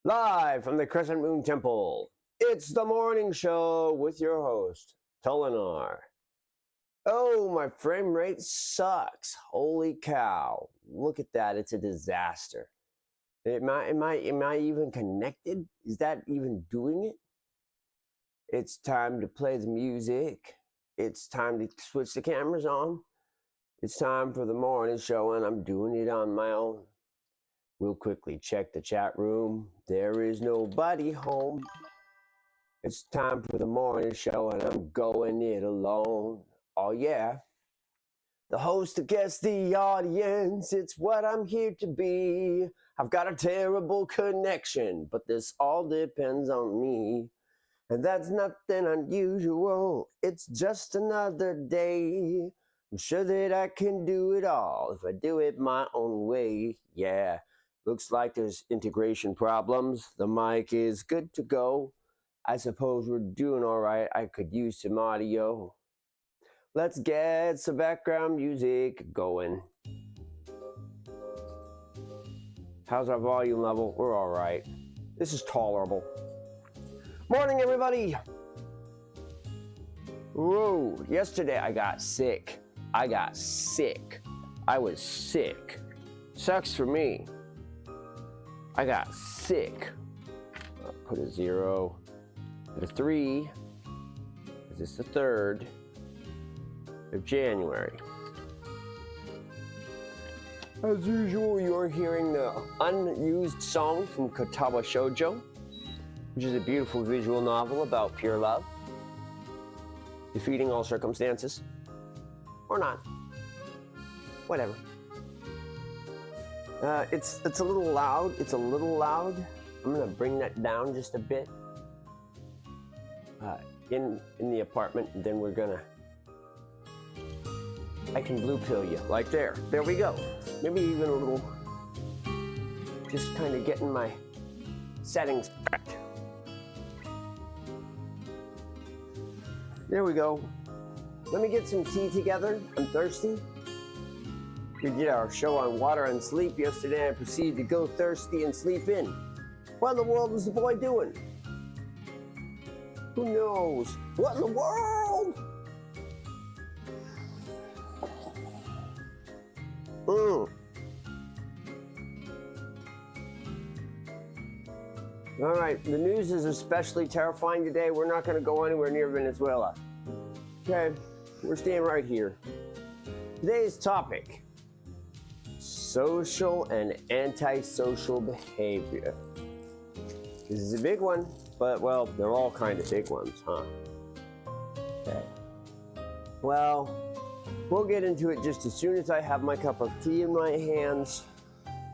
Live from the Crescent Moon Temple, it's the morning show with your host, Tolinar. Oh, my frame rate sucks. Holy cow. Look at that, it's a disaster. Am I even connected? Is that even doing it? It's time to play the music. It's time to switch the cameras on. It's time for the morning show, and I'm doing it on my own. We'll quickly check the chat room. There is nobody home. It's time for the morning show and I'm going it alone. Oh yeah. The host, the guest, the audience, it's what I'm here to be. I've got a terrible connection, but this all depends on me. And that's nothing unusual. It's just another day. I'm sure that I can do it all if I do it my own way. Yeah. Looks like there's integration problems. The mic is good to go. I suppose we're doing all right. I could use some audio. Let's get some background music going. How's our volume level? We're all right. This is tolerable. Morning, everybody. Whoa, yesterday I got sick. I was sick. Sucks for me. I got sick. I'll put a 0, put a 3, because it's the 3rd of January. As usual, you're hearing the unused song from Katawa Shoujo, which is a beautiful visual novel about pure love, defeating all circumstances, or not, whatever. It's a little loud. I'm gonna bring that down just a bit in the apartment. And then I can blue pill you like there. There we go. Maybe even a little. Just kind of getting my settings correct. There we go. Let me get some tea together. I'm thirsty. We did our show on water and sleep yesterday. I proceeded to go thirsty and sleep in. What in the world was the boy doing? Who knows? What in the world? All right, the news is especially terrifying today. We're not going to go anywhere near Venezuela. Okay, we're staying right here. Today's topic: social and antisocial behavior. This is a big one, but well, they're all kind of big ones, huh? Okay. Well, we'll get into it just as soon as I have my cup of tea in my hands.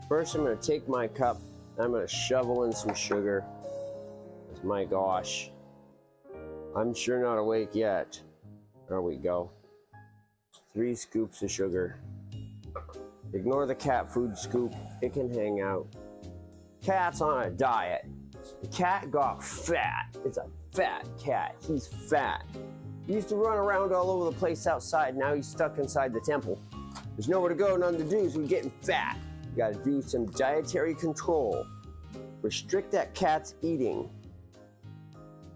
First, I'm going to take my cup, I'm going to shovel in some sugar. My gosh, I'm sure not awake yet. There we go. 3 scoops of sugar. Ignore the cat food scoop, it can hang out. Cat's on a diet. The cat got fat. It's a fat cat. He's fat. He used to run around all over the place outside. Now he's stuck inside the temple. There's nowhere to go, none to do, so he's getting fat. You gotta do some dietary control. Restrict that cat's eating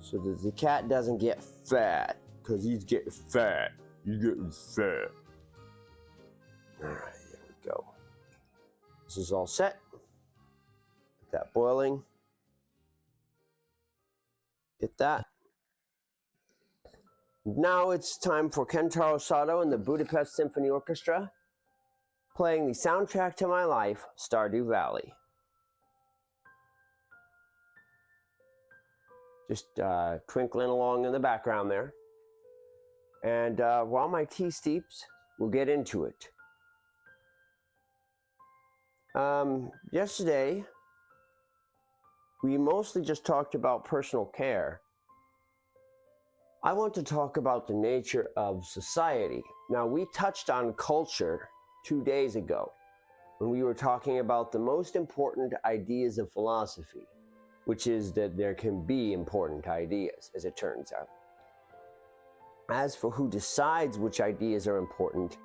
so that the cat doesn't get fat, because he's getting fat. He's getting fat. All right. Go. This is all set. Get that boiling. Get that. Now it's time for Kentaro Sato and the Budapest Symphony Orchestra playing the soundtrack to my life, Stardew Valley. Just twinkling along in the background there. And while my tea steeps, we'll get into it. Yesterday, we mostly just talked about personal care. I want to talk about the nature of society. Now, we touched on culture 2 days ago when we were talking about the most important ideas of philosophy, which is that there can be important ideas, as it turns out. As for who decides which ideas are important,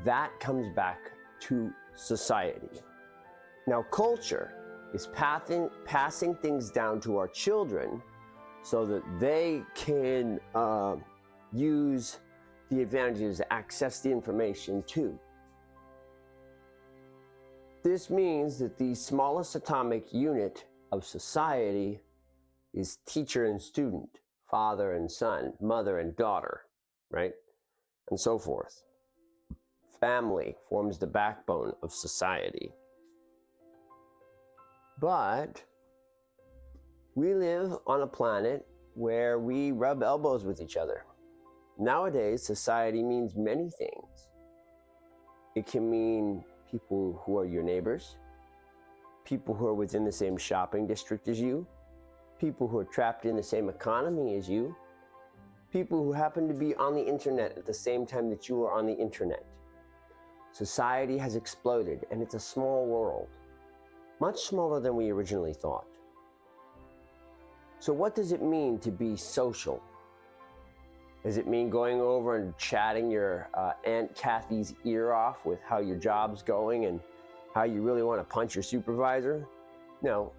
that comes back to society. Now, culture is passing things down to our children so that they can use the advantages, access the information too. This means that the smallest atomic unit of society is teacher and student, father and son, mother and daughter, right? And so forth. Family forms the backbone of society. But we live on a planet where we rub elbows with each other. Nowadays, society means many things. It can mean people who are your neighbors, people who are within the same shopping district as you, people who are trapped in the same economy as you, people who happen to be on the internet at the same time that you are on the internet. Society has exploded, and it's a small world, much smaller than we originally thought. So what does it mean to be social? Does it mean going over and chatting your Aunt Kathy's ear off with how your job's going and how you really want to punch your supervisor? No.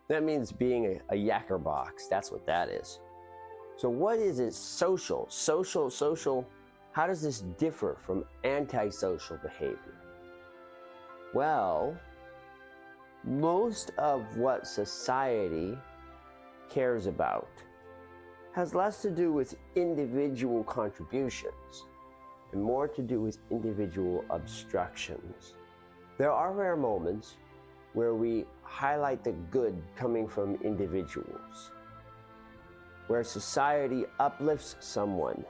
That means being a yakker box. That's what that is. So what is it social? Social, how does this differ from antisocial behavior? Well, most of what society cares about has less to do with individual contributions and more to do with individual obstructions. There are rare moments where we highlight the good coming from individuals, where society uplifts someone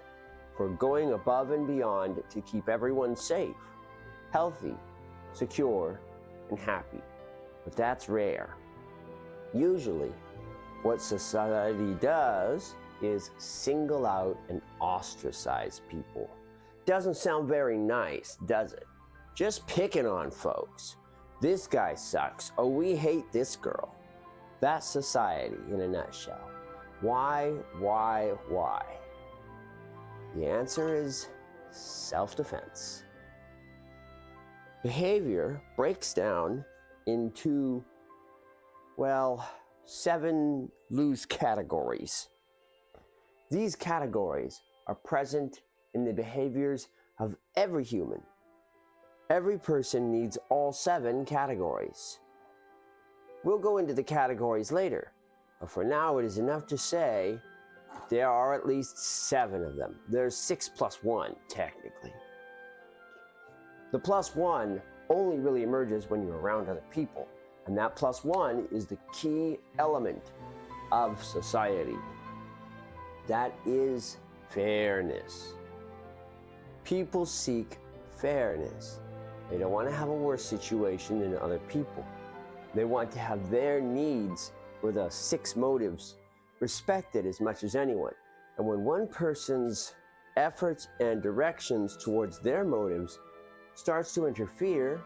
for going above and beyond to keep everyone safe, healthy, secure, and happy. But that's rare. Usually, what society does is single out and ostracize people. Doesn't sound very nice, does it? Just picking on folks. This guy sucks. Oh, we hate this girl. That's society in a nutshell. Why? The answer is self-defense. Behavior breaks down into, 7 loose categories. These categories are present in the behaviors of every human. Every person needs all 7 categories. We'll go into the categories later, but for now it is enough to say there are at least 7 of them. There's 6 plus 1, technically. The plus 1 only really emerges when you're around other people, and that plus 1 is the key element of society. That is fairness. People seek fairness. They don't want to have a worse situation than other people. They want to have their needs or the 6 motives respected as much as anyone. And when one person's efforts and directions towards their motives starts to interfere,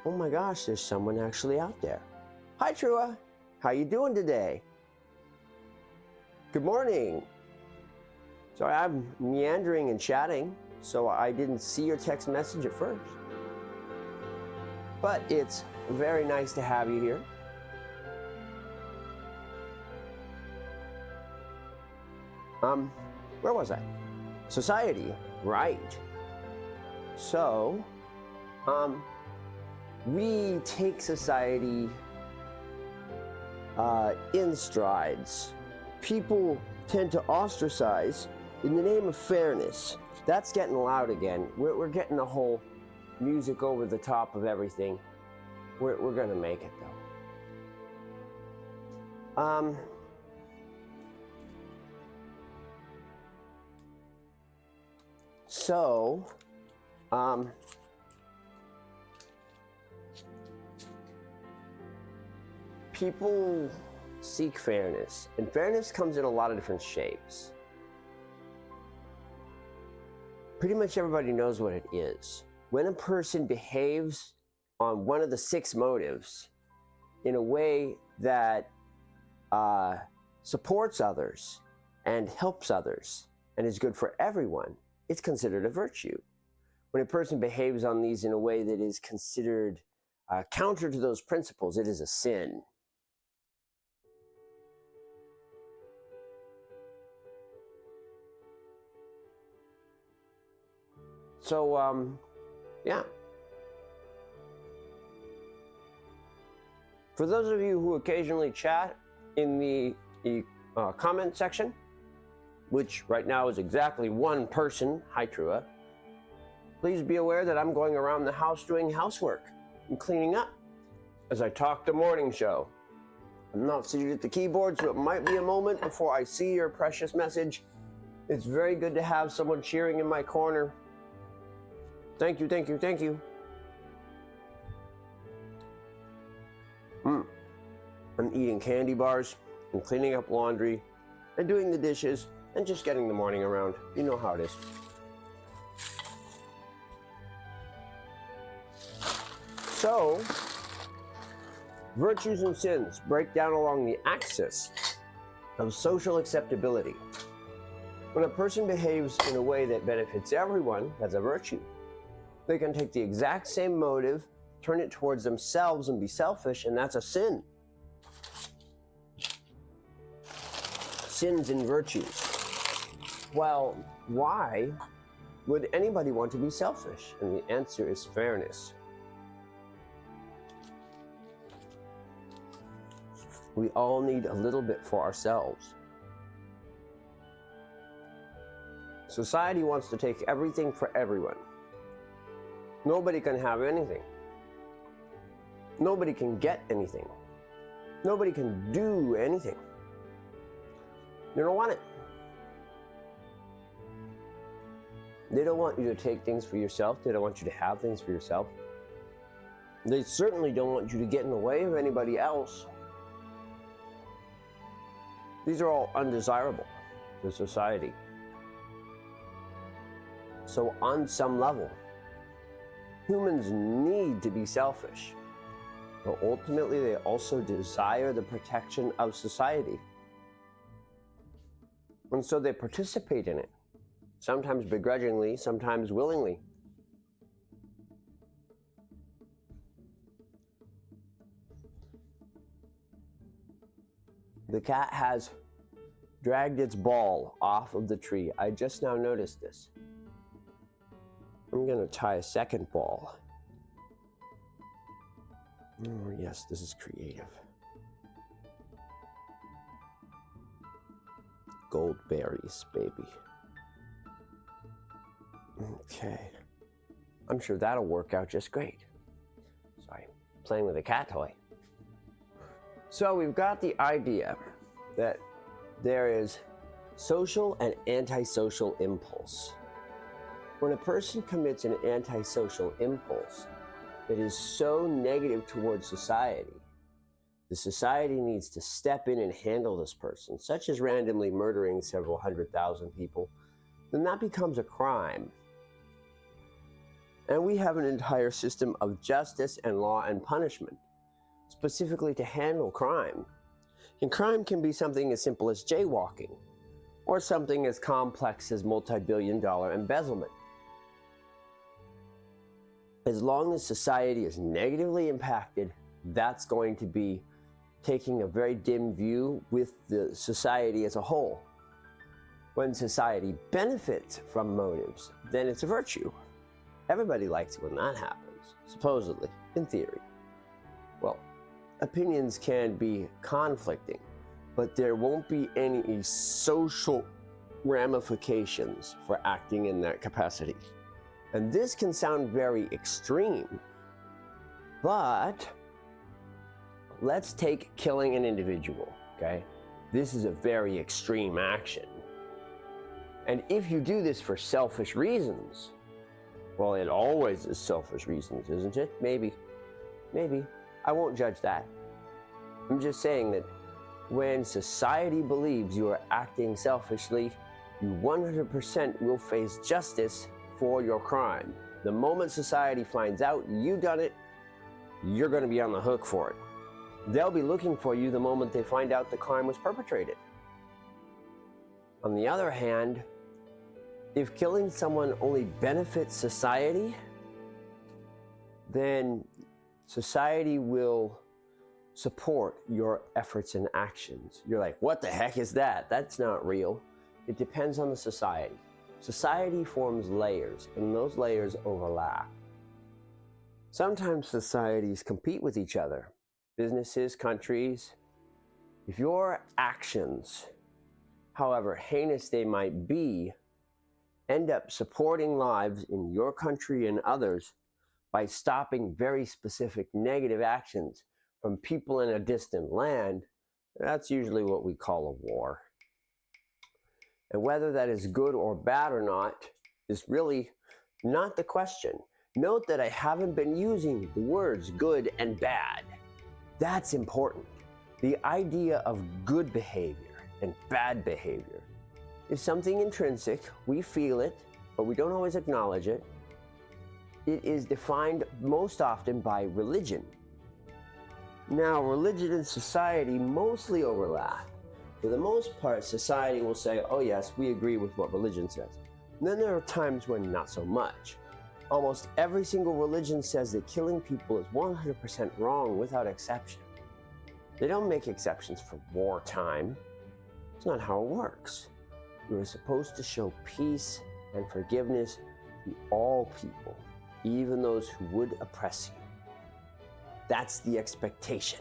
oh my gosh, there's someone actually out there. Hi, Trua. How you doing today? Good morning. Sorry, I'm meandering and chatting, so I didn't see your text message at first. But it's very nice to have you here. Where was I? Society, right. So, we take society in strides. People tend to ostracize in the name of fairness. That's getting loud again. We're getting the whole music over the top of everything. We're gonna make it though. People seek fairness, and fairness comes in a lot of different shapes. Pretty much everybody knows what it is. When a person behaves on one of the 6 motives in a way that supports others and helps others and is good for everyone, it's considered a virtue. When a person behaves on these in a way that is considered counter to those principles, it is a sin. So, yeah. For those of you who occasionally chat in the comment section, which right now is exactly one person, hi Trua, please be aware that I'm going around the house doing housework and cleaning up as I talk the morning show. I'm not seated at the keyboard, so it might be a moment before I see your precious message. It's very good to have someone cheering in my corner. Thank you, thank you, thank you. I'm eating candy bars and cleaning up laundry and doing the dishes and just getting the morning around. You know how it is. So, virtues and sins break down along the axis of social acceptability. When a person behaves in a way that benefits everyone, that's a virtue. They can take the exact same motive, turn it towards themselves and be selfish, and that's a sin. Sins and virtues. Well, why would anybody want to be selfish? And the answer is fairness. We all need a little bit for ourselves. Society wants to take everything for everyone. Nobody can have anything. Nobody can get anything. Nobody can do anything. You don't want it. They don't want you to take things for yourself. They don't want you to have things for yourself. They certainly don't want you to get in the way of anybody else. These are all undesirable to society. So on some level, humans need to be selfish, but ultimately they also desire the protection of society. And so they participate in it, sometimes begrudgingly, sometimes willingly. The cat has dragged its ball off of the tree. I just now noticed this. I'm going to tie a second ball. Oh, yes, this is creative. Gold berries, baby. Okay. I'm sure that'll work out just great. Sorry, playing with a cat toy. So we've got the idea that there is social and antisocial impulse. When a person commits an antisocial impulse that is so negative towards society, the society needs to step in and handle this person, such as randomly murdering several 100,000 people, then that becomes a crime. And we have an entire system of justice and law and punishment, specifically to handle crime. And crime can be something as simple as jaywalking, or something as complex as multi-billion-dollar embezzlement. As long as society is negatively impacted, that's going to be taking a very dim view with the society as a whole. When society benefits from motives, then it's a virtue. Everybody likes it when that happens, supposedly, in theory. Well, opinions can be conflicting, but there won't be any social ramifications for acting in that capacity. And this can sound very extreme, but let's take killing an individual, okay? This is a very extreme action. And if you do this for selfish reasons, well, it always is selfish reasons, isn't it? Maybe. I won't judge that. I'm just saying that when society believes you are acting selfishly, you 100% will face justice for your crime. The moment society finds out you've done it, you're going to be on the hook for it. They'll be looking for you the moment they find out the crime was perpetrated. On the other hand, if killing someone only benefits society, then society will support your efforts and actions. You're like, what the heck is that? That's not real. It depends on the society. Society forms layers, and those layers overlap. Sometimes societies compete with each other. Businesses, countries. If your actions, however heinous they might be, end up supporting lives in your country and others by stopping very specific negative actions from people in a distant land, that's usually what we call a war. And whether that is good or bad or not is really not the question. Note that I haven't been using the words good and bad. That's important. The idea of good behavior and bad behavior is something intrinsic. We feel it, but we don't always acknowledge it. It is defined most often by religion. Now, religion and society mostly overlap. For the most part, society will say, oh yes, we agree with what religion says. And then there are times when not so much. Almost every single religion says that killing people is 100% wrong without exception. They don't make exceptions for wartime. It's not how it works. You are supposed to show peace and forgiveness to all people, even those who would oppress you. That's the expectation.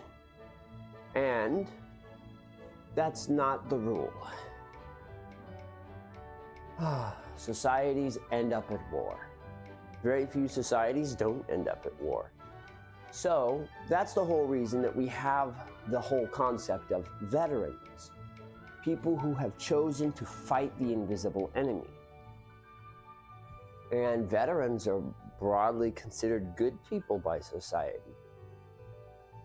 And that's not the rule. Societies end up at war. Very few societies don't end up at war. So that's the whole reason that we have the whole concept of veterans. People who have chosen to fight the invisible enemy. And veterans are broadly considered good people by society,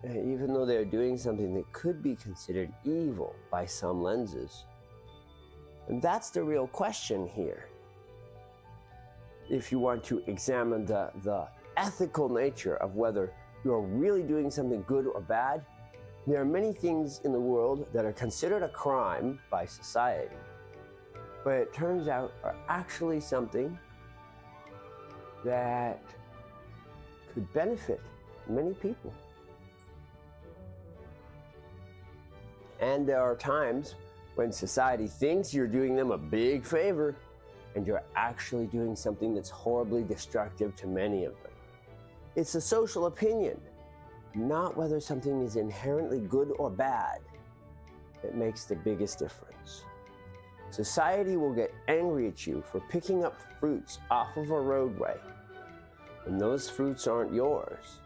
even though they're doing something that could be considered evil by some lenses. And that's the real question here. If you want to examine the ethical nature of whether you're really doing something good or bad, there are many things in the world that are considered a crime by society, but it turns out are actually something that could benefit many people. And there are times when society thinks you're doing them a big favor, and you're actually doing something that's horribly destructive to many of them. It's a social opinion, not whether something is inherently good or bad, that makes the biggest difference. Society will get angry at you for picking up fruits off of a roadway, and those fruits aren't yours,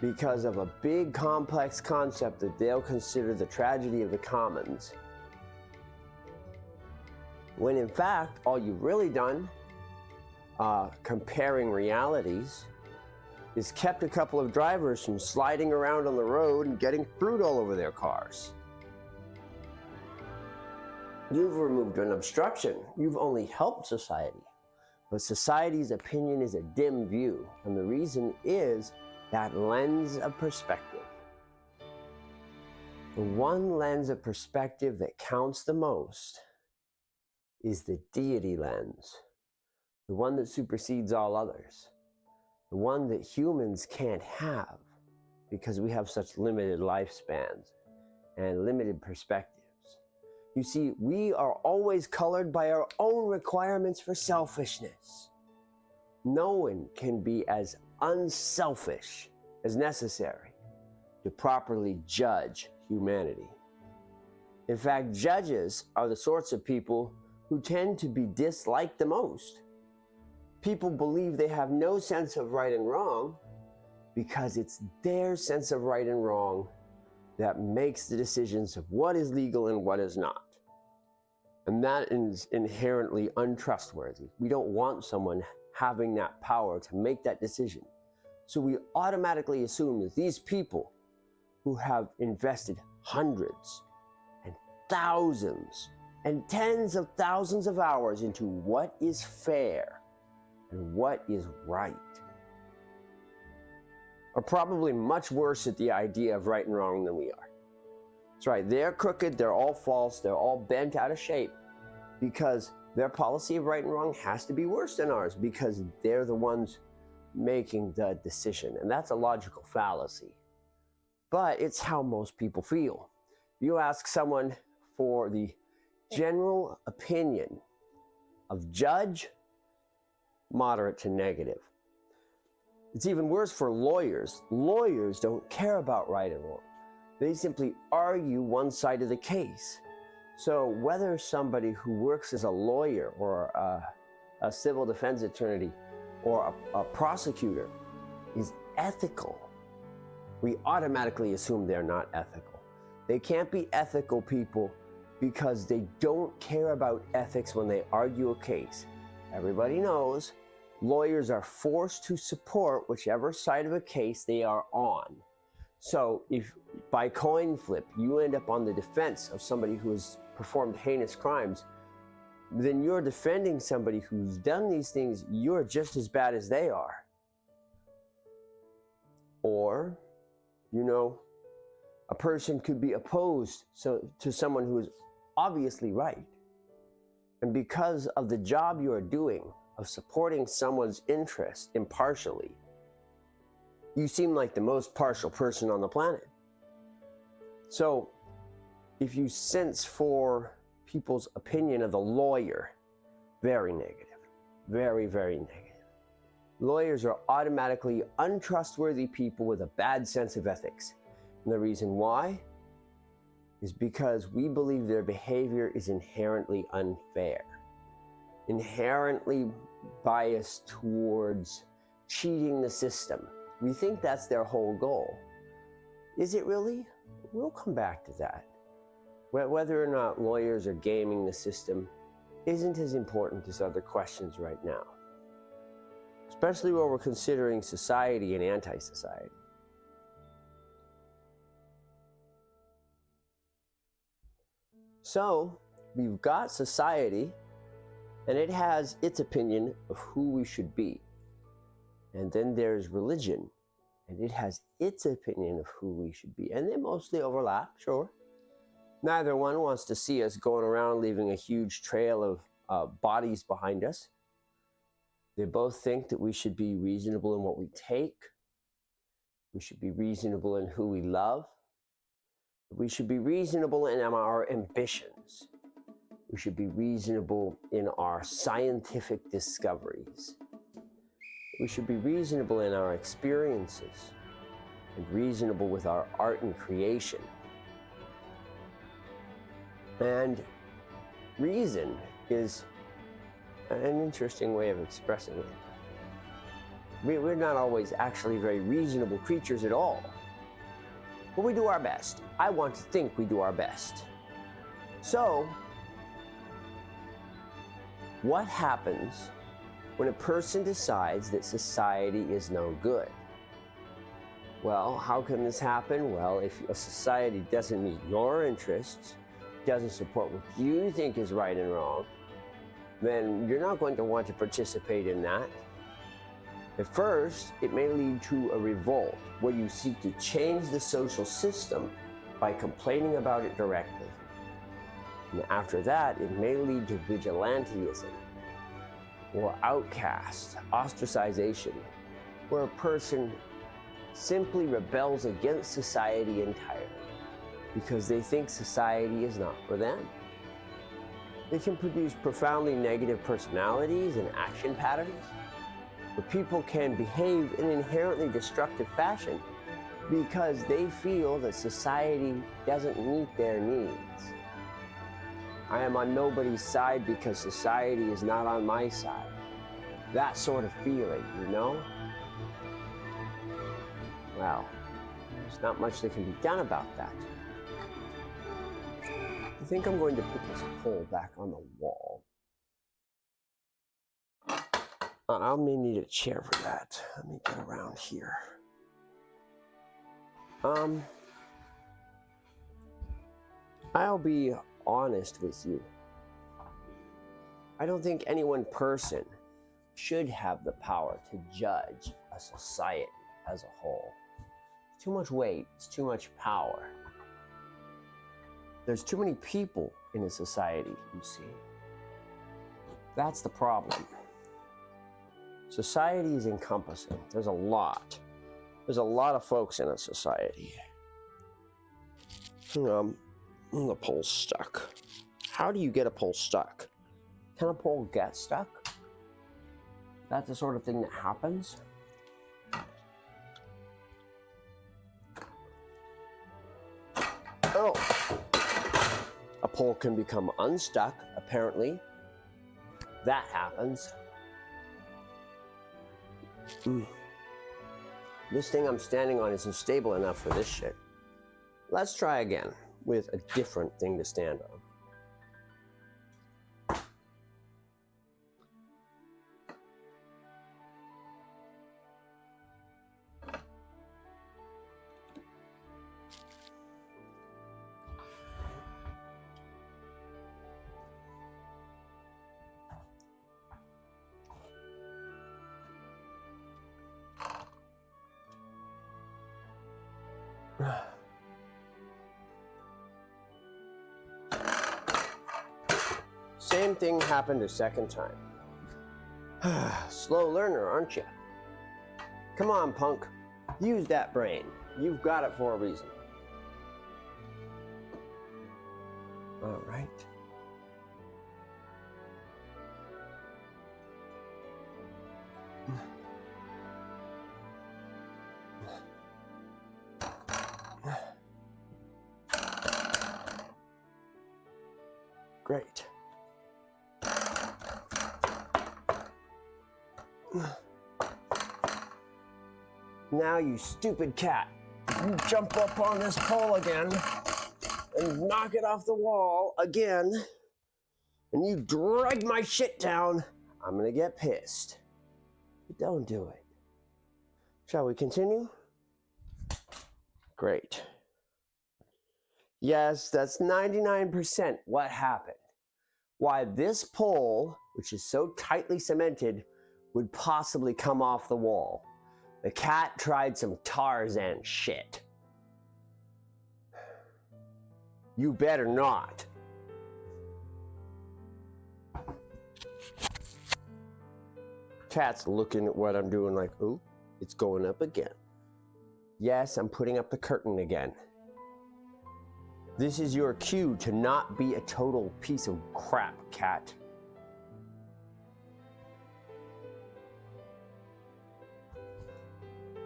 because of a big complex concept that they'll consider the tragedy of the commons. When in fact, all you've really done, comparing realities, is kept a couple of drivers from sliding around on the road and getting fruit all over their cars. You've removed an obstruction. You've only helped society. But society's opinion is a dim view, and the reason is that lens of perspective. The one lens of perspective that counts the most is the deity lens, the one that supersedes all others, the one that humans can't have because we have such limited lifespans and limited perspectives. You see, we are always colored by our own requirements for selfishness. No one can be as unselfish as necessary to properly judge humanity. In fact, judges are the sorts of people who tend to be disliked the most. People believe they have no sense of right and wrong because it's their sense of right and wrong that makes the decisions of what is legal and what is not. And that is inherently untrustworthy. We don't want someone having that power to make that decision. So we automatically assume that these people who have invested hundreds and thousands and tens of thousands of hours into what is fair and what is right are probably much worse at the idea of right and wrong than we are. That's right, they're crooked, they're all false, they're all bent out of shape because their policy of right and wrong has to be worse than ours because they're the ones making the decision. And that's a logical fallacy. But it's how most people feel. You ask someone for the general opinion of judge, moderate to negative. It's even worse for lawyers. Lawyers don't care about right and wrong. They simply argue one side of the case. So whether somebody who works as a lawyer or a civil defense attorney or a prosecutor is ethical, we automatically assume they're not ethical. They can't be ethical people because they don't care about ethics when they argue a case. Everybody knows lawyers are forced to support whichever side of a case they are on. So if by coin flip you end up on the defense of somebody who has performed heinous crimes, then you're defending somebody who's done these things. You're just as bad as they are. Or, a person could be opposed to someone who is obviously right. And because of the job you are doing of supporting someone's interest impartially, you seem like the most partial person on the planet. So if you sense for people's opinion of the lawyer, very negative, very, very negative. Lawyers are automatically untrustworthy people with a bad sense of ethics. And the reason why is because we believe their behavior is inherently unfair, inherently biased towards cheating the system. We think that's their whole goal. Is it really? We'll come back to that. Whether or not lawyers are gaming the system isn't as important as other questions right now, especially when we're considering society and anti-society. So we've got society, and it has its opinion of who we should be. And then there's religion, and it has its opinion of who we should be. And they mostly overlap, sure. Neither one wants to see us going around leaving a huge trail of bodies behind us. They both think that we should be reasonable in what we take. We should be reasonable in who we love. We should be reasonable in our ambitions. We should be reasonable in our scientific discoveries. We should be reasonable in our experiences and reasonable with our art and creation. And reason is an interesting way of expressing it. We're not always actually very reasonable creatures at all. But we do our best. I want to think we do our best. So, what happens when a person decides that society is no good? Well, how can this happen? Well, if a society doesn't meet your interests, doesn't support what you think is right and wrong, then you're not going to want to participate in that. At first, it may lead to a revolt where you seek to change the social system by complaining about it directly. And after that, it may lead to vigilantism or outcast, ostracization, where a person simply rebels against society entirely because they think society is not for them. They can produce profoundly negative personalities and action patterns, where people can behave in an inherently destructive fashion because they feel that society doesn't meet their needs. I am on nobody's side because society is not on my side. That sort of feeling, you know? Well, there's not much that can be done about that. I think I'm going to put this pole back on the wall. I may need a chair for that. Let me get around here. I'll be honest with you. I don't think any one person should have the power to judge a society as a whole. It's too much weight, it's too much power. There's too many people in a society, you see. That's the problem. Society is encompassing. There's a lot. There's a lot of folks in a society. The pole's stuck. How do you get a pole stuck? Can a pole get stuck? That's the sort of thing that happens. Oh, a pole can become unstuck, apparently. That happens. This thing I'm standing on isn't stable enough for this shit. Let's try again with a different thing to stand on. Same thing happened a second time. Slow learner, aren't you? Come on, punk. Use that brain. You've got it for a reason. All right. Great. Now, you stupid cat, you jump up on this pole again and knock it off the wall again, and you drag my shit down, I'm gonna get pissed. But don't do it. Shall we continue? Great. Yes, that's 99% what happened. Why this pole, which is so tightly cemented, would possibly come off the wall. The cat tried some Tarzan shit. You better not. Cat's looking at what I'm doing like, ooh, it's going up again. Yes, I'm putting up the curtain again. This is your cue to not be a total piece of crap, cat.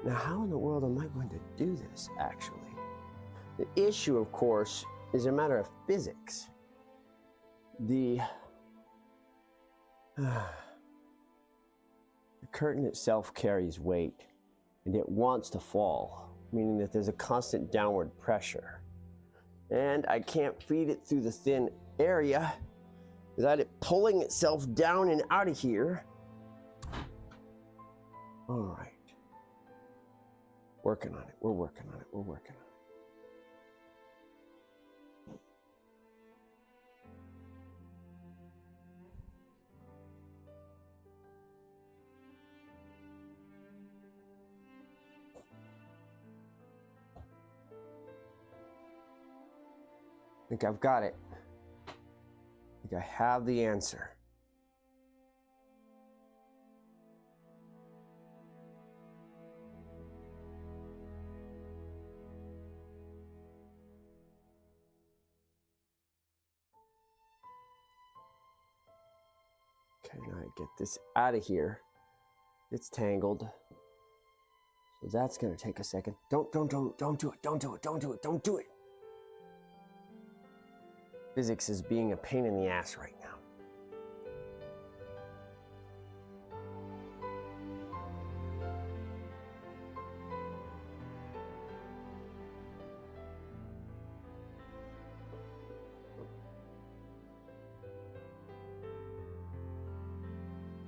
Now, how in the world am I going to do this, actually? The issue, of course, is a matter of physics. The curtain itself carries weight, and it wants to fall, meaning that there's a constant downward pressure. And I can't feed it through the thin area without it pulling itself down and out of here. All right. Working on it. We're working on it. We're working on it. I think I've got it. I think I have the answer. Okay, now I get this out of here. It's tangled. So that's gonna take a second. Don't do it, don't do it, don't do it, don't do it. Physics is being a pain in the ass right now.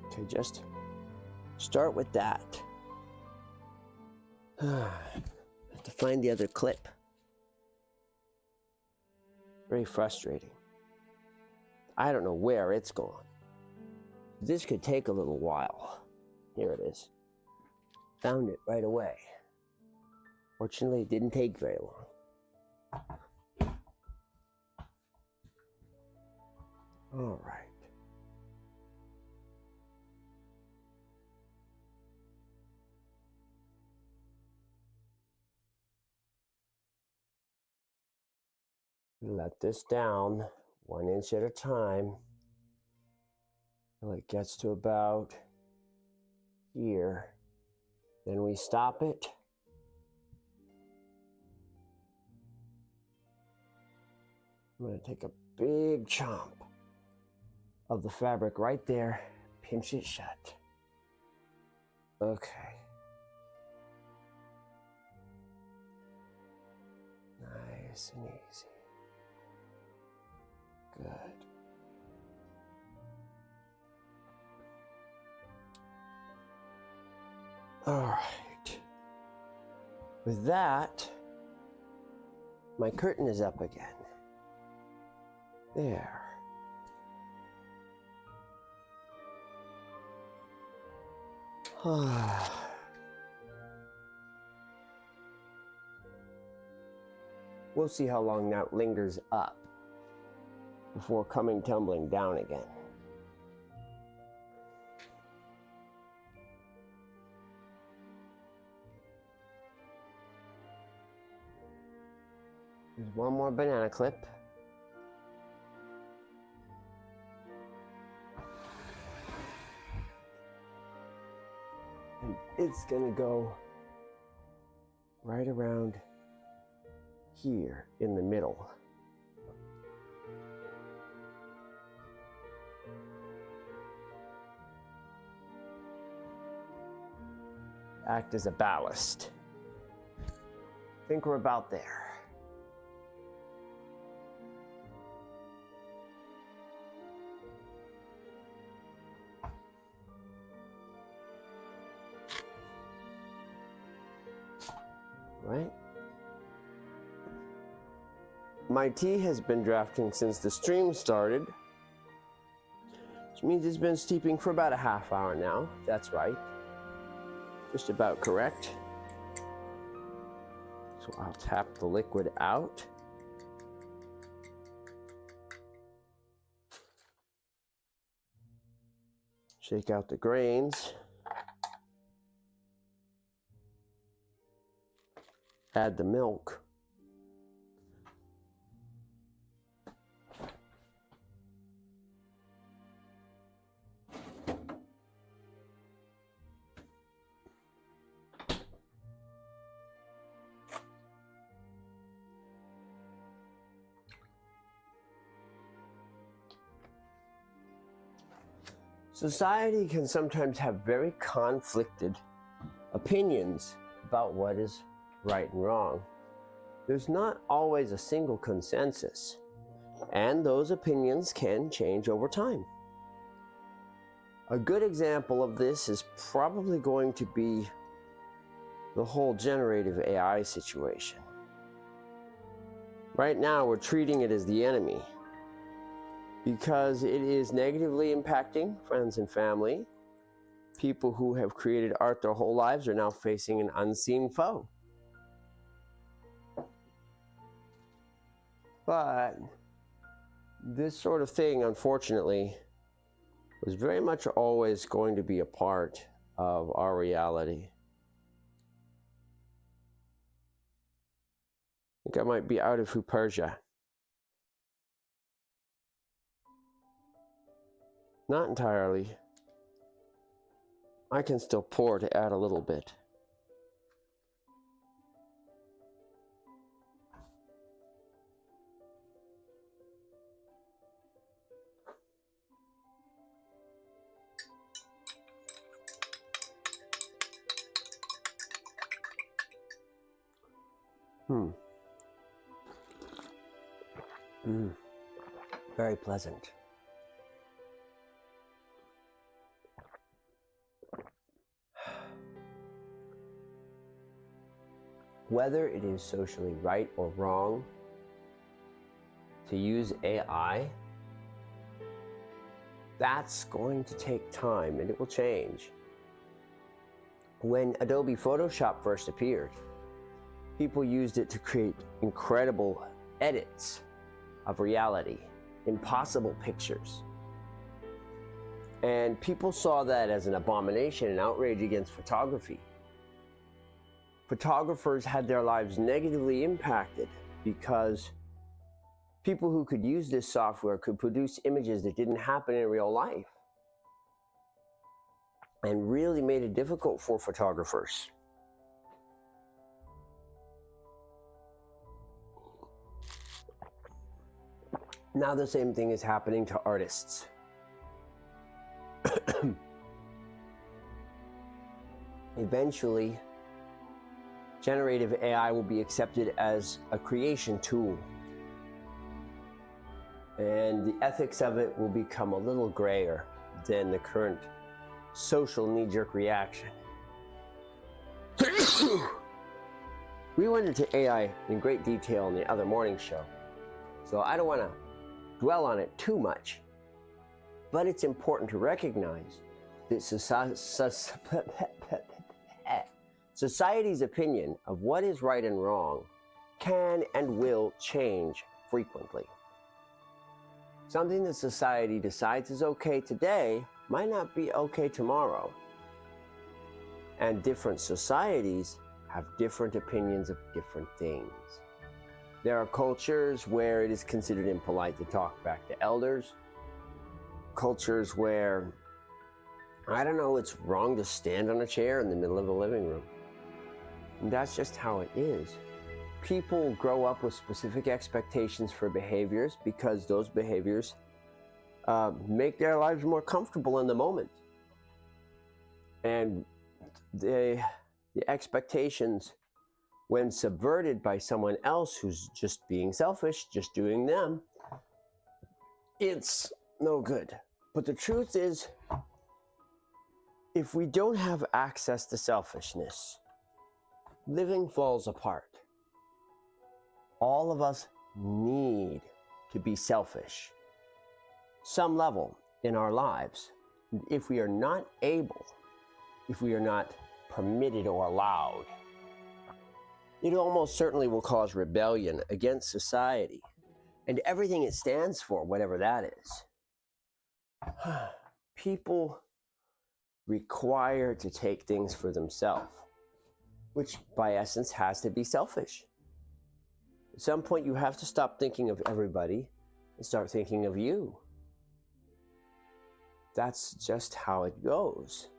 Okay, just start with that. I have to find the other clip. Very frustrating. I don't know where it's gone. This could take a little while. Here it is. Found it right away. Fortunately, it didn't take very long. All right. Let this down 1 inch at a time till it gets to about here. Then we stop it. I'm going to take a big chomp of the fabric right there, pinch it shut. Okay. Nice and easy. Good. All right. With that, my curtain is up again. There. We'll see how long that lingers up before coming tumbling down again. There's one more banana clip. And it's gonna go right around here in the middle. Act as a ballast. I think we're about there. Right? My tea has been drafting since the stream started, which means it's been steeping for about a half hour now. That's right. Just about correct. So I'll tap the liquid out. Shake out the grains. Add the milk. Society can sometimes have very conflicted opinions about what is right and wrong. There's not always a single consensus, and those opinions can change over time. A good example of this is probably going to be the whole generative AI situation. Right now, we're treating it as the enemy because it is negatively impacting friends and family. People who have created art their whole lives are now facing an unseen foe. But this sort of thing, unfortunately, was very much always going to be a part of our reality. I think I might be out of Persia. Not entirely. I can still pour to add a little bit. Very pleasant. Whether it is socially right or wrong to use AI, that's going to take time and it will change. When Adobe Photoshop first appeared, people used it to create incredible edits of reality, impossible pictures. And people saw that as an abomination and outrage against photography. Photographers had their lives negatively impacted because People who could use this software could produce images that didn't happen in real life and really made it difficult for photographers. Now the same thing is happening to artists. Eventually, generative AI will be accepted as a creation tool, and the ethics of it will become a little grayer than the current social knee-jerk reaction. We went into AI in great detail in the other morning show, so I don't want to dwell on it too much, but it's important to recognize that society's opinion of what is right and wrong can and will change frequently. Something that society decides is okay today might not be okay tomorrow. And different societies have different opinions of different things. There are cultures where it is considered impolite to talk back to elders. Cultures where, I don't know, it's wrong to stand on a chair in the middle of a living room. And that's just how it is. People grow up with specific expectations for behaviors because those behaviors make their lives more comfortable in the moment. And the expectations, when subverted by someone else who's just being selfish, just doing them, it's no good. But the truth is, if we don't have access to selfishness, living falls apart. All of us need to be selfish, some level in our lives. If we are not able, if we are not permitted or allowed, it almost certainly will cause rebellion against society and everything it stands for, whatever that is. People require to take things for themselves, which by essence has to be selfish. At some point you have to stop thinking of everybody and start thinking of you. That's just how it goes.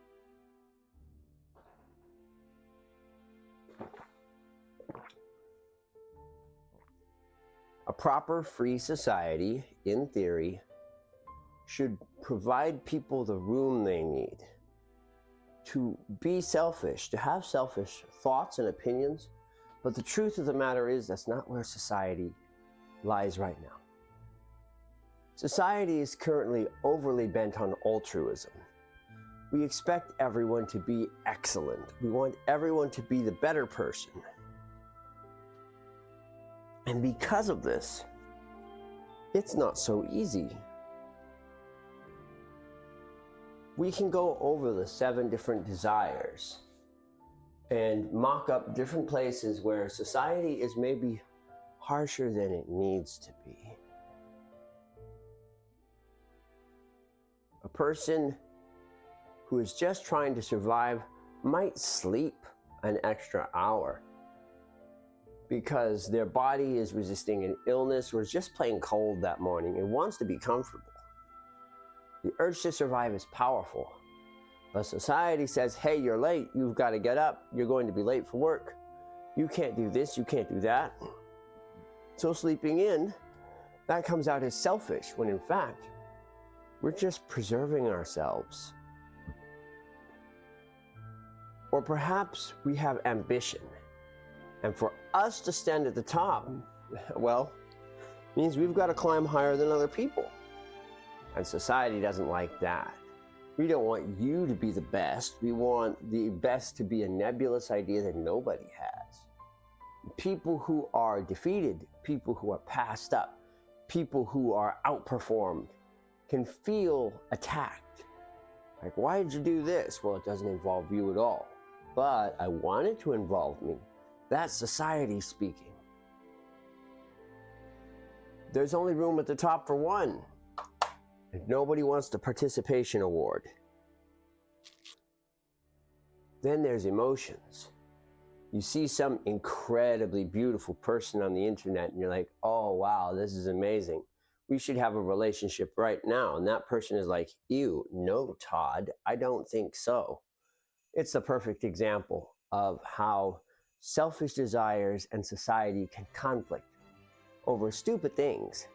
A proper free society, in theory, should provide people the room they need to be selfish, to have selfish thoughts and opinions. But the truth of the matter is that's not where society lies right now. Society is currently overly bent on altruism. We expect everyone to be excellent. We want everyone to be the better person. And because of this, it's not so easy. We can go over the 7 different desires and mock up different places where society is maybe harsher than it needs to be. A person who is just trying to survive might sleep an extra hour because their body is resisting an illness or is just plain cold that morning and wants to be comfortable. The urge to survive is powerful, but society says, hey, you're late, you've got to get up, you're going to be late for work, you can't do this, you can't do that. So sleeping in, that comes out as selfish, when in fact, we're just preserving ourselves. Or perhaps we have ambition, and for us to stand at the top, well, means we've got to climb higher than other people. And society doesn't like that. We don't want you to be the best. We want the best to be a nebulous idea that nobody has. People who are defeated, people who are passed up, people who are outperformed can feel attacked. Like, why did you do this? Well, it doesn't involve you at all. But I want it to involve me. That's society speaking. There's only room at the top for one. And nobody wants the participation award. Then there's emotions. You see some incredibly beautiful person on the internet and you're like, oh, wow, this is amazing. We should have a relationship right now. And that person is like, ew, no, Todd, I don't think so. It's the perfect example of how selfish desires and society can conflict over stupid things.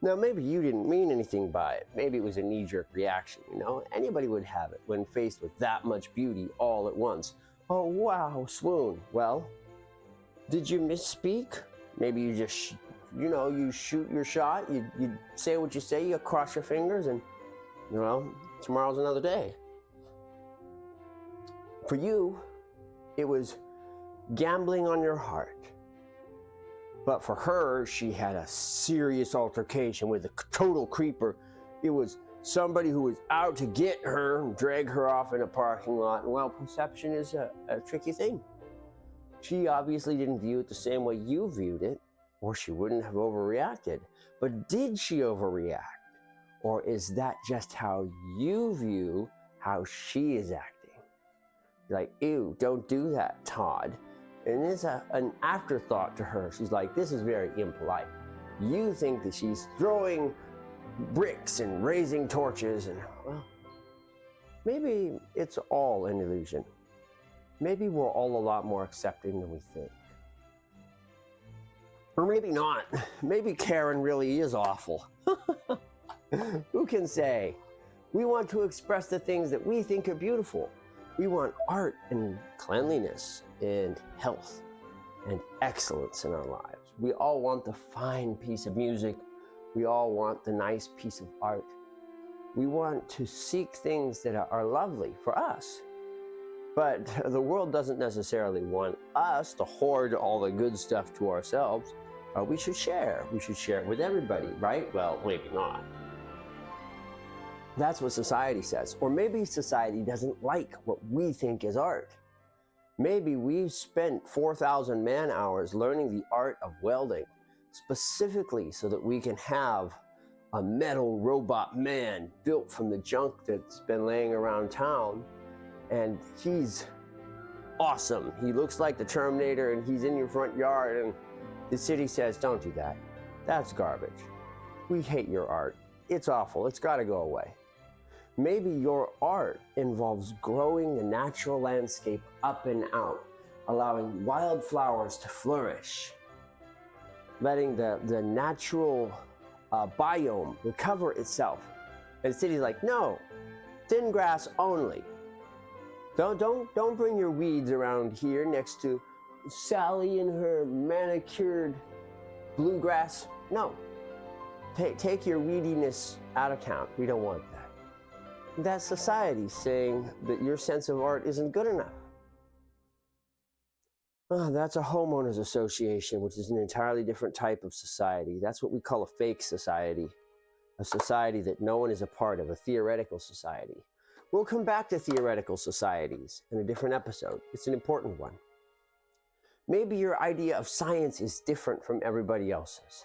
Now, maybe you didn't mean anything by it. Maybe it was a knee-jerk reaction, you know? Anybody would have it when faced with that much beauty all at once. Oh, wow, swoon. Well, did you misspeak? Maybe you just, you shoot your shot, you say what you say, you cross your fingers, and, tomorrow's another day. For you, it was gambling on your heart. But for her, she had a serious altercation with a total creeper. It was somebody who was out to get her and drag her off in a parking lot. And well, perception is a tricky thing. She obviously didn't view it the same way you viewed it, or she wouldn't have overreacted. But did she overreact? Or is that just how you view how she is acting? Like, ew, don't do that, Todd. And it's an afterthought to her. She's like, this is very impolite. You think that she's throwing bricks and raising torches, and, well, maybe it's all an illusion. Maybe we're all a lot more accepting than we think. Or maybe not. Maybe Karen really is awful. Who can say? We want to express the things that we think are beautiful. We want art and cleanliness and health and excellence in our lives. We all want the fine piece of music. We all want the nice piece of art. We want to seek things that are lovely for us. But the world doesn't necessarily want us to hoard all the good stuff to ourselves. We should share. We should share it with everybody, right? Well, maybe not. That's what society says. Or maybe society doesn't like what we think is art. Maybe we've spent 4,000 man-hours learning the art of welding, specifically so that we can have a metal robot man built from the junk that's been laying around town. And he's awesome. He looks like the Terminator, and he's in your front yard, and the city says, don't do that. That's garbage. We hate your art. It's awful. It's got to go away. Maybe your art involves growing the natural landscape up and out, allowing wildflowers to flourish, letting the natural biome recover itself. And the city's like, no, thin grass only. Don't bring your weeds around here next to Sally and her manicured bluegrass. No, take your weediness out of account. We don't want that. That's society saying that your sense of art isn't good enough. That's a homeowners association, which is an entirely different type of society. That's what we call a fake society, a society that no one is a part of, a theoretical society. We'll come back to theoretical societies in a different episode. It's an important one. Maybe your idea of science is different from everybody else's.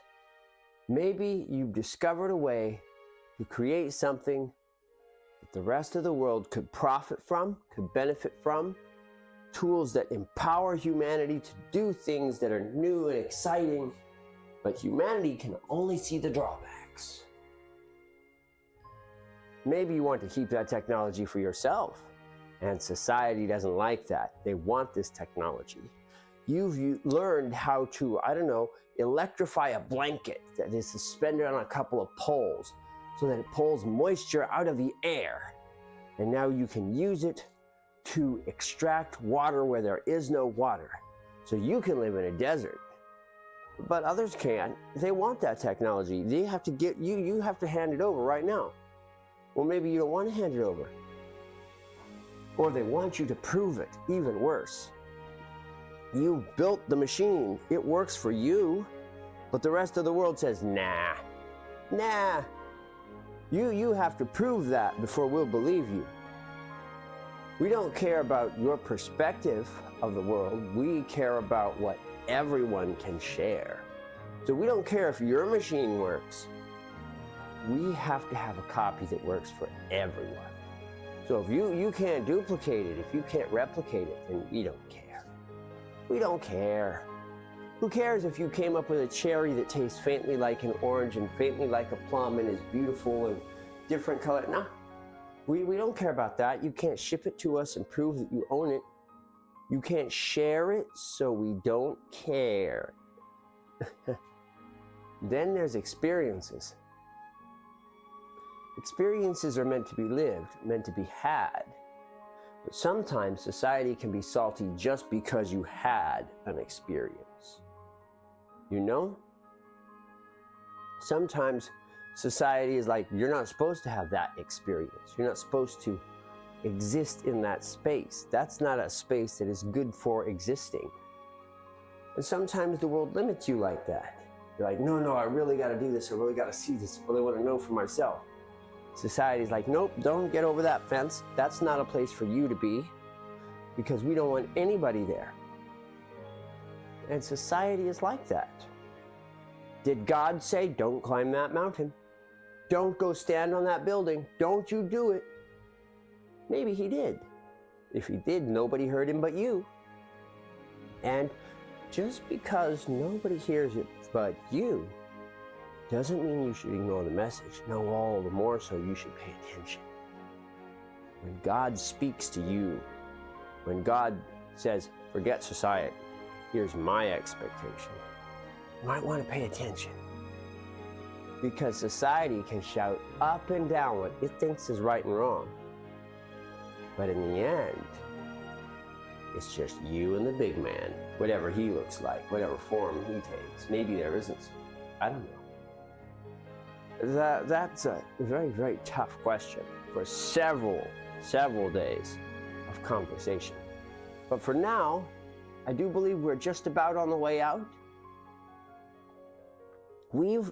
Maybe you've discovered a way to create something that the rest of the world could profit from, could benefit from, tools that empower humanity to do things that are new and exciting, but humanity can only see the drawbacks. Maybe you want to keep that technology for yourself, and society doesn't like that. They want this technology. You've learned how to, electrify a blanket that is suspended on a couple of poles so that it pulls moisture out of the air. And now you can use it to extract water where there is no water. So you can live in a desert. But others can't. They want that technology. They have to get you have to hand it over right now. Well, maybe you don't want to hand it over. Or they want you to prove it, even worse. You built the machine. It works for you. But the rest of the world says, nah. You have to prove that before we'll believe you. We don't care about your perspective of the world. We care about what everyone can share. So we don't care if your machine works. We have to have a copy that works for everyone. So if you can't duplicate it, if you can't replicate it, then we don't care. We don't care. Who cares if you came up with a cherry that tastes faintly like an orange and faintly like a plum and is beautiful and different color? No, we don't care about that. You can't ship it to us and prove that you own it. You can't share it, so we don't care. Then there's experiences. Experiences are meant to be lived, meant to be had. But sometimes society can be salty just because you had an experience. You know? Sometimes society is like, you're not supposed to have that experience. You're not supposed to exist in that space. That's not a space that is good for existing. And sometimes the world limits you like that. You're like, no, I really got to do this. I really got to see this. I really want to know for myself. Society's like, nope, don't get over that fence. That's not a place for you to be, because we don't want anybody there. And society is like that. Did God say, don't climb that mountain? Don't go stand on that building. Don't you do it. Maybe he did. If he did, nobody heard him but you. And just because nobody hears it but you, doesn't mean you should ignore the message. No, all the more so you should pay attention. When God speaks to you, when God says, forget society, here's my expectation, you might want to pay attention. Because society can shout up and down what it thinks is right and wrong. But in the end, it's just you and the big man, whatever he looks like, whatever form he takes. Maybe there isn't. I don't know. That's a very, very tough question for several days of conversation. But for now, I do believe we're just about on the way out. We've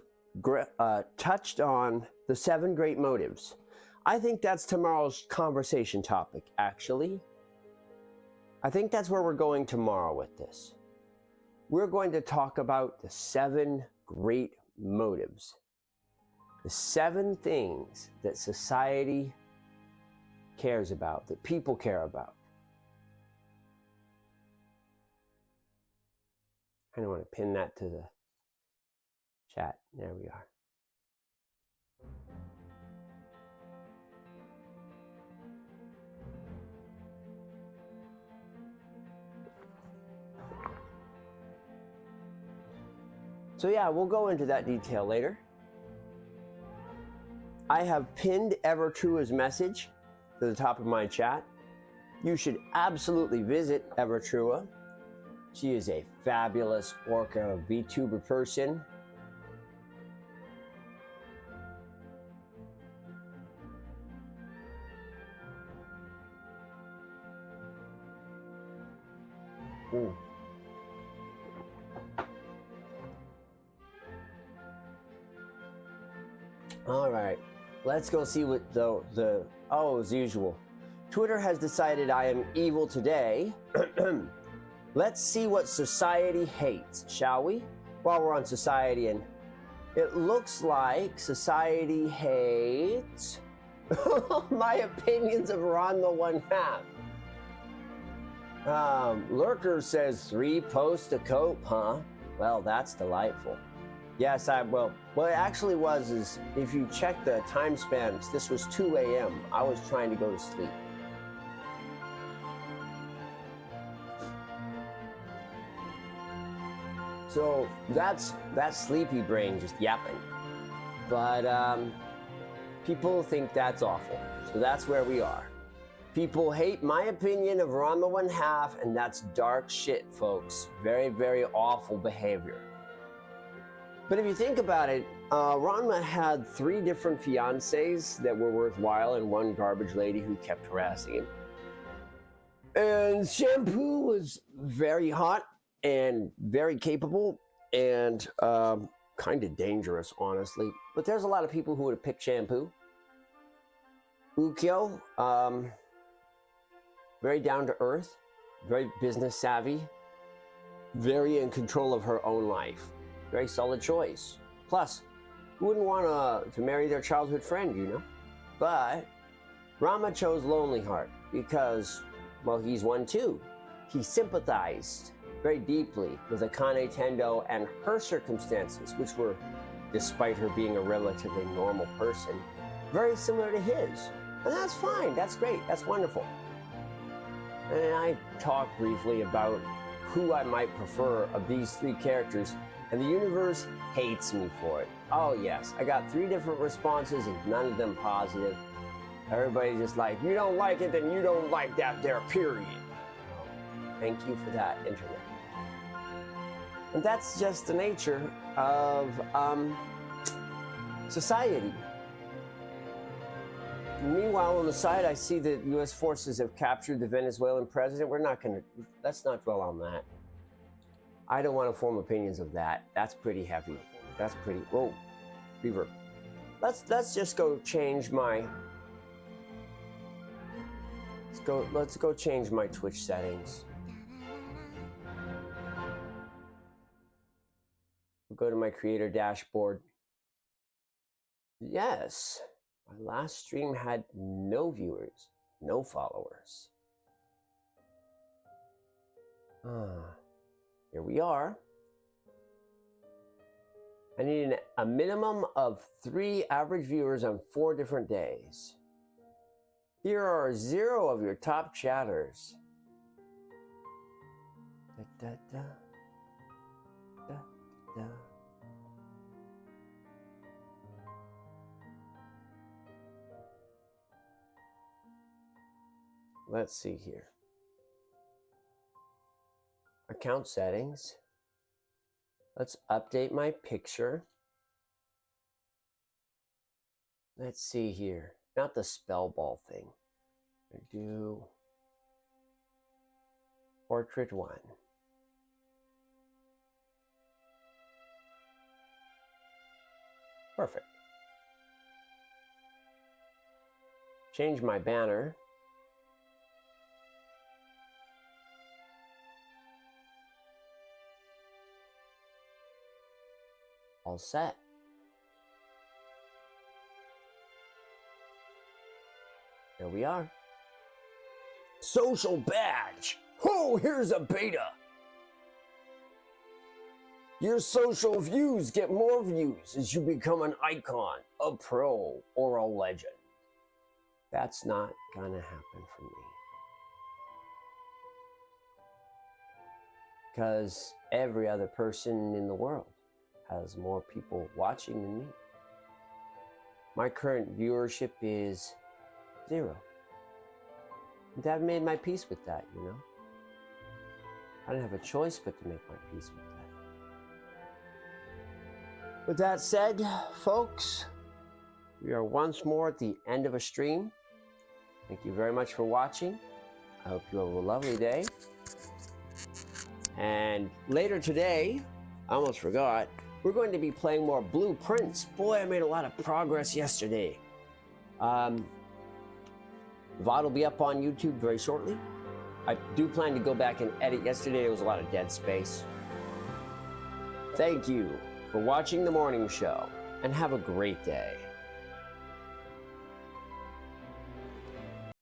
touched on the 7 great motives. I think that's tomorrow's conversation topic, actually. I think that's where we're going tomorrow with this. We're going to talk about the 7 great motives. The 7 things that society cares about, that people care about. I don't want to pin that to the chat. There we are. So yeah, we'll go into that detail later. I have pinned Evertrua's message to the top of my chat. You should absolutely visit Evertrua. She is a fabulous orca VTuber person. Ooh. All right, let's go see what as usual. Twitter has decided I am evil today. Let's see what society hates, shall we? While we're on society, and it looks like society hates my opinions of Ron the One Half. Lurker says 3 posts to cope, huh? Well, that's delightful. Yes, what it actually was is, if you check the time spans, this was 2 a.m. I was trying to go to sleep. So that's sleepy brain just yapping. But people think that's awful. So that's where we are. People hate my opinion of Ron the One Half, and that's dark shit, folks. Very, very awful behavior. But if you think about it, Ranma had 3 different fiancés that were worthwhile and 1 garbage lady who kept harassing him. And Shampoo was very hot and very capable and kind of dangerous, honestly. But there's a lot of people who would have picked Shampoo. Ukyo, very down to earth, very business savvy, very in control of her own life. Very solid choice. Plus, who wouldn't want to marry their childhood friend, you know? But Rama chose Lonely Heart because, well, he's one too. He sympathized very deeply with Akane Tendo and her circumstances, which were, despite her being a relatively normal person, very similar to his. And that's fine, that's great, that's wonderful. And I talked briefly about who I might prefer of these three characters, and the universe hates me for it. Oh yes, I got 3 different responses and none of them positive. Everybody's just like, you don't like it, then you don't like that there, period. Thank you for that, internet. And that's just the nature of society. Meanwhile, on the side, I see that U.S. forces have captured the Venezuelan president. Let's not dwell on that. I don't want to form opinions of that. That's pretty heavy. That's pretty, whoa, reverb. Let's just go change my, let's go change my Twitch settings. Go to my creator dashboard. Yes. My last stream had no viewers, no followers. Here we are. I need a minimum of 3 average viewers on 4 different days. Here are 0 of your top chatters. Da, da, da. Da, da. Let's see here. Account settings. Let's update my picture. Let's see here. Not the spell ball thing. I do portrait 1. Perfect. Change my banner. All set. There we are. Social badge. Oh, here's a beta. Your social views get more views as you become an icon, a pro, or a legend. That's not gonna happen for me. Because every other person in the world has more people watching than me. My current viewership is 0. And I've made my peace with that, you know? I don't have a choice but to make my peace with that. With that said, folks, we are once more at the end of a stream. Thank you very much for watching. I hope you have a lovely day. And later today, I almost forgot, we're going to be playing more Blueprints. Boy, I made a lot of progress yesterday. VOD will be up on YouTube very shortly. I do plan to go back and edit. Yesterday there was a lot of dead space. Thank you for watching the morning show, and have a great day.